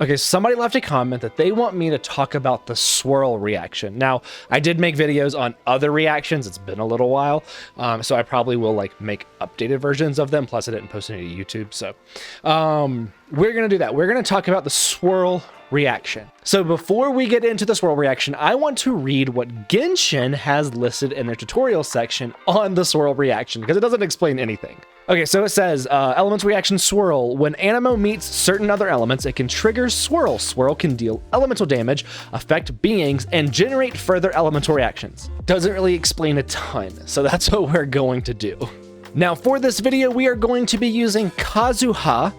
Okay, somebody left a comment that they want me to talk about the swirl reaction. Now, I did make videos on other reactions. It's been a little while, so I probably will like make updated versions of them. Plus, I didn't post any to YouTube, so we're gonna do that. We're gonna talk about the swirl reaction. So before we get into the swirl reaction, I want to read what Genshin has listed in their tutorial section on the swirl reaction because it doesn't explain anything. Okay, so it says, elements reaction swirl. When Animo meets certain other elements, it can trigger swirl. Swirl can deal elemental damage, affect beings, and generate further elemental reactions. Doesn't really explain a ton, so that's what we're going to do. Now for this video, we are going to be using Kazuha.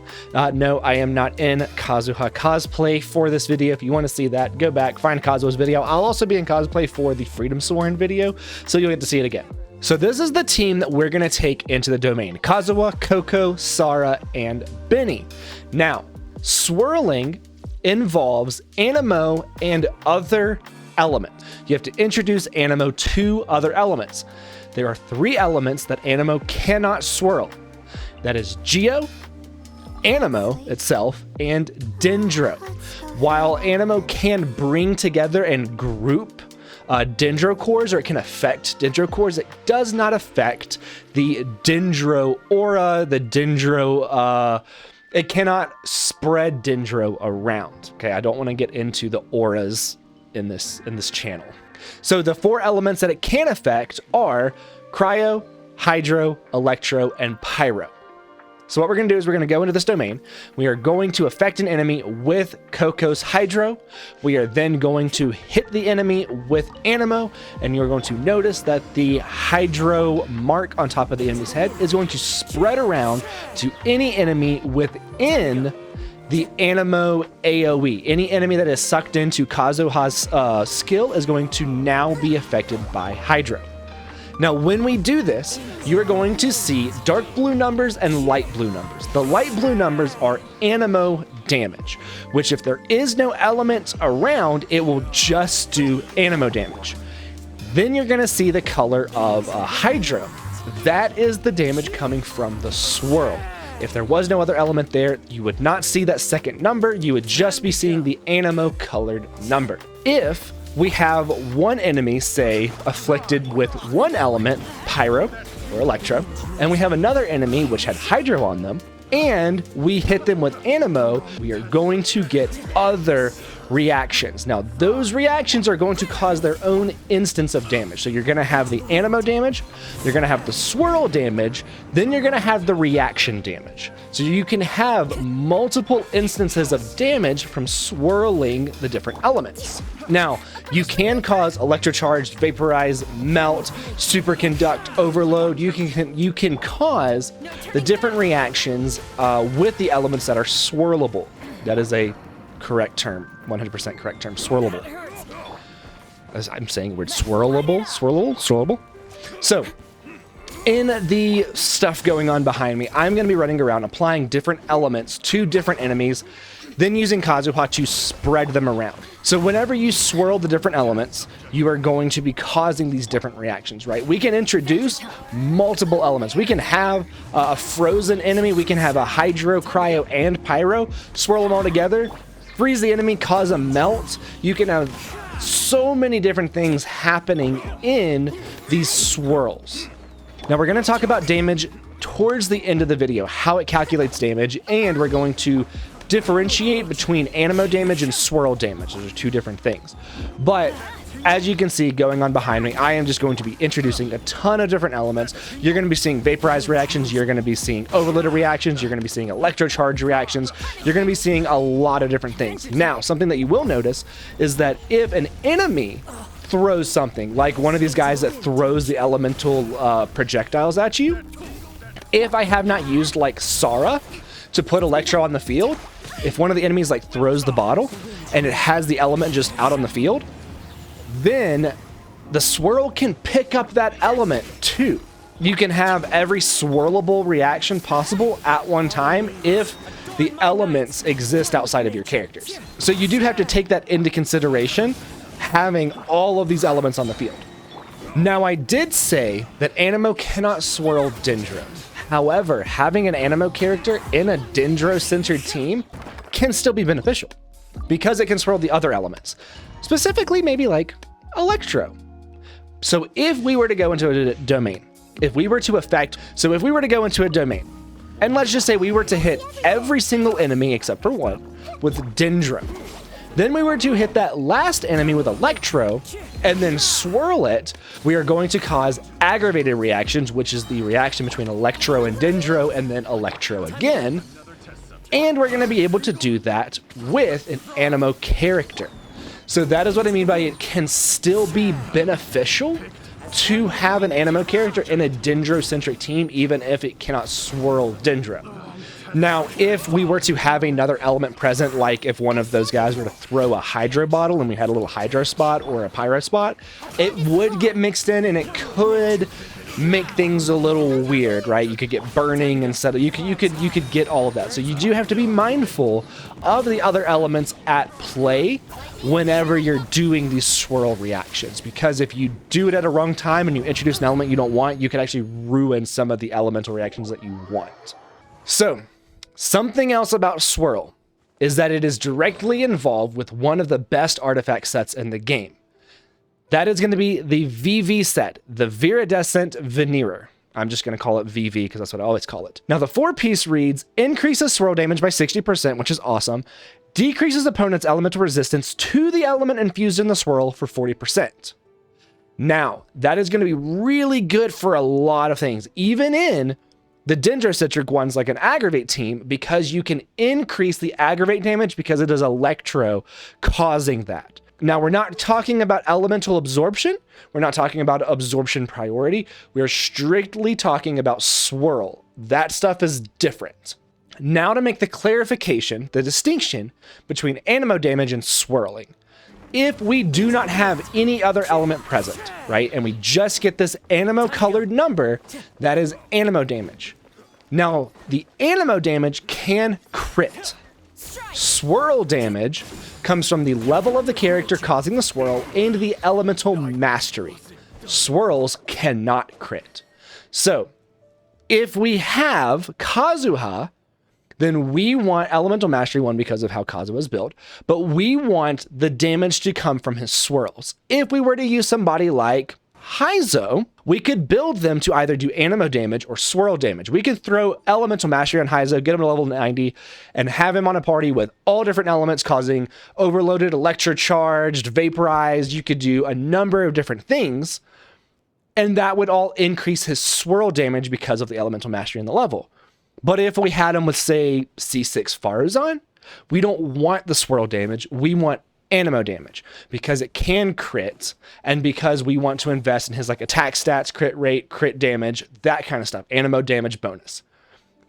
No, I am not in Kazuha cosplay for this video. If you want to see that, go back, find Kazuha's video. I'll also be in cosplay for the Freedom Sworn video, so you'll get to see it again. So this is the team that we're going to take into the domain. Kazuha, Coco, Sara, and Benny. Now, swirling involves Animo and other elements. You have to introduce Animo to other elements. There are 3 elements that Animo cannot swirl. That is Geo, Animo itself, and Dendro. While Animo can bring together and group Dendro cores, or it can affect Dendro cores, it does not affect the Dendro aura, the Dendro, it cannot spread Dendro around. Okay, I don't want to get into the auras in this channel. So the 4 elements that it can affect are Cryo, Hydro, Electro, and Pyro. So what we're going to do is we're going to go into this domain. We are going to affect an enemy with Coco's Hydro. We are then going to hit the enemy with Animo, and you're going to notice that the Hydro mark on top of the enemy's head is going to spread around to any enemy within the Animo AoE. Any enemy that is sucked into Kazuha's skill is going to now be affected by Hydro. Now, when we do this, you are going to see dark blue numbers and light blue numbers. The light blue numbers are Animo damage, which if there is no element around, it will just do Animo damage. Then you're going to see the color of Hydro. That is the damage coming from the swirl. If there was no other element there, you would not see that second number. You would just be seeing the Animo colored number. If we have one enemy, say, afflicted with one element, Pyro or Electro, and we have another enemy which had Hydro on them, and we hit them with Animo, we are going to get other reactions. Now, those reactions are going to cause their own instance of damage. So you're going to have the Animo damage, you're going to have the swirl damage, then you're going to have the reaction damage. So you can have multiple instances of damage from swirling the different elements. Now, you can cause electrocharge, vaporize, melt, superconduct, overload. You can cause the different reactions with the elements that are swirlable. That is a correct term, 100% correct term, swirlable. As I'm saying the word swirlable. So, in the stuff going on behind me, I'm going to be running around applying different elements to different enemies, then using Kazuha to spread them around. So whenever you swirl the different elements, you are going to be causing these different reactions, right? We can introduce multiple elements. We can have a frozen enemy, we can have a Hydro, Cryo, and Pyro, swirl them all together, freeze the enemy, cause a melt. You can have so many different things happening in these swirls. Now we're going to talk about damage towards the end of the video, how it calculates damage, and we're going to differentiate between Animo damage and swirl damage. Those are 2 different things. But as you can see going on behind me, I am just going to be introducing a ton of different elements. You're going to be seeing vaporized reactions, you're going to be seeing overloaded reactions, you're going to be seeing electrocharge reactions, you're going to be seeing a lot of different things. Now, something that you will notice is that if an enemy throws something, like one of these guys that throws the elemental projectiles at you, if I have not used like Sara to put Electro on the field, if one of the enemies like throws the bottle and it has the element just out on the field, then the swirl can pick up that element too. You can have every swirlable reaction possible at one time if the elements exist outside of your characters. So you do have to take that into consideration, having all of these elements on the field. Now, I did say that Animo cannot swirl Dendro. However, having an Animo character in a Dendro-centered team can still be beneficial. because it can swirl the other elements, specifically maybe like Electro. So if we were to go into a domain, if we were to go into a domain, and let's just say we were to hit every single enemy except for one with Dendro, then we were to hit that last enemy with Electro and then swirl it, we are going to cause aggravated reactions, which is the reaction between Electro and Dendro and then Electro again. And we're going to be able to do that with an Anemo character. So that is what I mean by it can still be beneficial to have an Anemo character in a Dendro-centric team, even if it cannot swirl Dendro. Now, if we were to have another element present, like if one of those guys were to throw a Hydro bottle and we had a little Hydro spot or a Pyro spot, it would get mixed in and it could make things a little weird, right? You could get burning instead of, you could get all of that. So you do have to be mindful of the other elements at play whenever you're doing these swirl reactions, because if you do it at a wrong time and you introduce an element you don't want, you could actually ruin some of the elemental reactions that you want. So something else about Swirl is that it is directly involved with one of the best artifact sets in the game. That is going to be the VV set, the Viridescent Veneerer. I'm just going to call it VV because that's what I always call it. Now the 4-piece reads, increases swirl damage by 60%, which is awesome. Decreases opponent's elemental resistance to the element infused in the swirl for 40%. Now, that is going to be really good for a lot of things, even in the Dendrocentric ones like an Aggravate team, because you can increase the Aggravate damage because it is Electro causing that. Now, we're not talking about elemental absorption. We're not talking about absorption priority. We're strictly talking about swirl. That stuff is different. Now to make the clarification, the distinction between Anemo damage and swirling. If we do not have any other element present, right, and we just get this Anemo colored number, that is Anemo damage. Now, the Anemo damage can crit. Swirl damage comes from the level of the character causing the swirl and the elemental mastery. Swirls cannot crit. So, if we have Kazuha, then we want elemental mastery 1 because of how Kazuha is built, but we want the damage to come from his swirls. If we were to use somebody like Haizo, we could build them to either do Anemo damage or swirl damage. We could throw elemental mastery on Haizo, get him to level 90, and have him on a party with all different elements causing overloaded, electrocharged, vaporized. You could do a number of different things, and that would all increase his swirl damage because of the elemental mastery in the level. But if we had him with, say, C6 Farazan, we don't want the swirl damage. We want Anemo damage because it can crit, and because we want to invest in his like attack stats, crit rate, crit damage, that kind of stuff. Anemo damage bonus.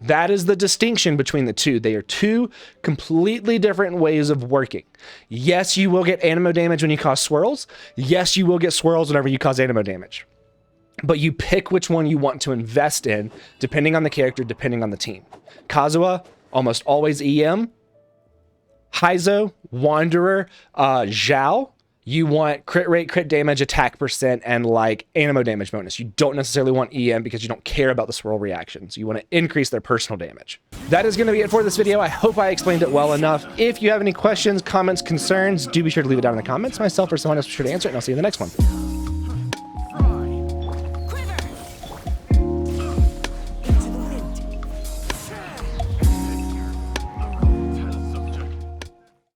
That is the distinction between the two. They are two completely different ways of working. Yes, you will get Anemo damage when you cause swirls. Yes, you will get swirls whenever you cause Anemo damage. But you pick which one you want to invest in, depending on the character, depending on the team. Kazuha, almost always EM. Haizo, Wanderer, Zhao, you want crit rate, crit damage, attack percent, and like Anemo damage bonus. You don't necessarily want EM because you don't care about the swirl reactions. You want to increase their personal damage. That is going to be it for this video. I hope I explained it well enough. If you have any questions, comments, concerns, do be sure to leave it down in the comments. Myself or someone else will be sure to answer it, and I'll see you in the next one.